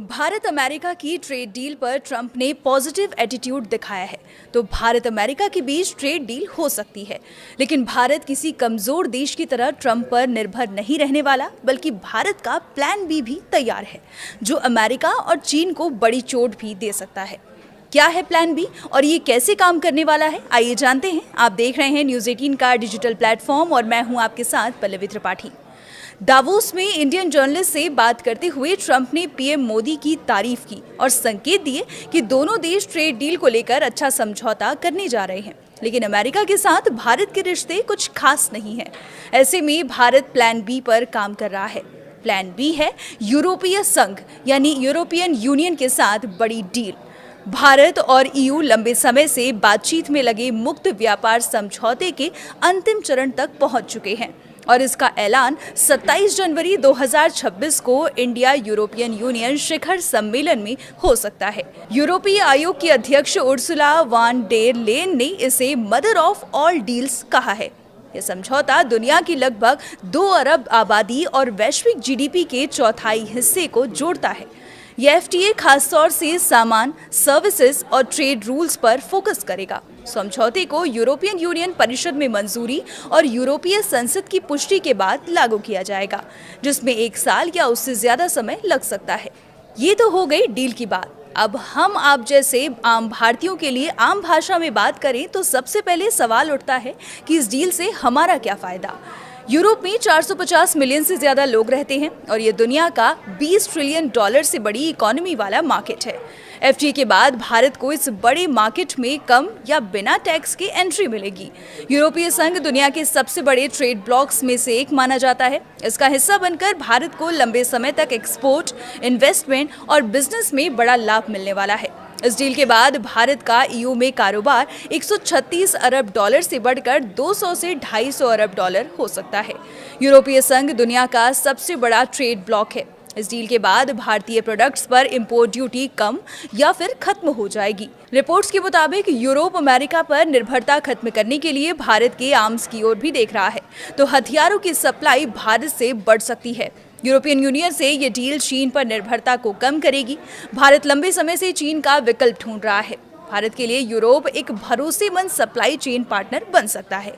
Bharat America की trade deal पर Trump ने पॉजिटिव एटीट्यूड दिखाया है, तो भारत अमेरिका के बीच ट्रेड डील हो सकती है। लेकिन भारत किसी कमजोर देश की तरह ट्रंप पर निर्भर नहीं रहने वाला, बल्कि भारत का प्लान बी भी तैयार है, जो अमेरिका और चीन को बड़ी चोट भी दे सकता है। क्या है प्लान बी और ये कैसे काम करने वाला है, आइए जानते हैं। आप देख रहे हैं न्यूज़ 18 का डिजिटल प्लेटफॉर्म और मैं हूं आपके साथ पल्लवी त्रिपाठी। दावोस में इंडियन जर्नलिस्ट से बात करते हुए ट्रंप ने पीएम मोदी की तारीफ की और संकेत दिए कि दोनों देश ट्रेड डील को लेकर अच्छा समझौता करने जा रहे हैं। लेकिन अमेरिका के साथ भारत के रिश्ते कुछ खास नहीं हैं। ऐसे में भारत प्लान बी पर काम कर रहा है। प्लान बी है यूरोपीय संघ यानी यूरोपियन यूनियन के साथ बड़ी डील। भारत और ईयू लंबे समय से बातचीत में लगे मुक्त व्यापार समझौते के अंतिम चरण तक पहुंच चुके हैं और इसका ऐलान 27 जनवरी 2026 को इंडिया यूरोपियन यूनियन शिखर सम्मेलन में हो सकता है। यूरोपीय आयोग की अध्यक्ष उर्सुला वान डेर लेन ने इसे मदर ऑफ ऑल डील्स कहा है। यह समझौता दुनिया की लगभग 2 अरब आबादी और वैश्विक जीडीपी के चौथाई हिस्से को जोड़ता है। यह एफटीए खासतौर से सामान, सर्विसेज और ट्रेड रूल्स पर फोकस करेगा। समझौते को यूरोपियन यूनियन परिषद में मंजूरी और यूरोपीय संसद की पुष्टि के बाद लागू किया जाएगा, जिसमें 1 साल या उससे ज्यादा समय लग सकता है। ये तो हो गई डील की बात। अब हम आप जैसे आम भारतीयों के लिए आम भाषा में बात करें तो सबसे पहले सवाल उठता है कि इस डील से हमारा क्या फायदा। यूरोप में 450 मिलियन से ज्यादा लोग रहते हैं और ये दुनिया का 20 ट्रिलियन डॉलर से बड़ी इकोनॉमी वाला मार्केट है। एफटीए के बाद भारत को इस बड़े मार्केट में कम या बिना टैक्स के एंट्री मिलेगी। यूरोपीय संघ दुनिया के सबसे बड़े ट्रेड ब्लॉक्स में से एक माना जाता है। इसका हिस्सा बनकर भारत को लंबे समय तक एक्सपोर्ट, इन्वेस्टमेंट और बिजनेस में बड़ा लाभ मिलने वाला है। इस डील के बाद भारत का ईयू में कारोबार 136 अरब डॉलर से बढ़कर 200 से 250 अरब डॉलर हो सकता है। यूरोपीय संघ दुनिया का सबसे बड़ा ट्रेड ब्लॉक है। इस डील के बाद भारतीय प्रोडक्ट्स पर इंपोर्ट ड्यूटी कम या फिर खत्म हो जाएगी। रिपोर्ट्स के मुताबिक यूरोप अमेरिका पर निर्भरता खत्म करने के लिए भारत के आर्म्स की ओर भी देख रहा है, तो हथियारों की सप्लाई भारत से बढ़ सकती है। यूरोपियन यूनियन से ये डील चीन पर निर्भरता को कम करेगी। भारत लंबे समय से चीन का विकल्प ढूंढ रहा है। भारत के लिए यूरोप एक भरोसेमंद सप्लाई चेन पार्टनर बन सकता है।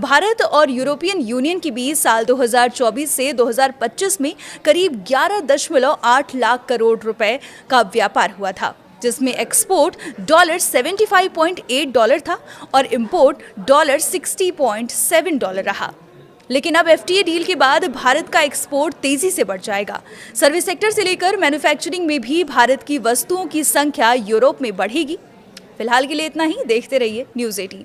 भारत और यूरोपियन यूनियन के बीच साल 2024 से 2025 में करीब 11.8 लाख करोड़ रुपए का व्यापार हुआ था, जिसमें एक्सपोर्ट $75.8 था और इंपोर्ट $60.7 रहा। लेकिन अब एफटीए डील के बाद भारत का एक्सपोर्ट तेजी से बढ़ जाएगा। सर्विस सेक्टर से लेकर मैन्युफैक्चरिंग में भी भारत की वस्तुओं की संख्या यूरोप में बढ़ेगी। फिलहाल के लिए इतना ही। देखते रहिए न्यूज़ 18।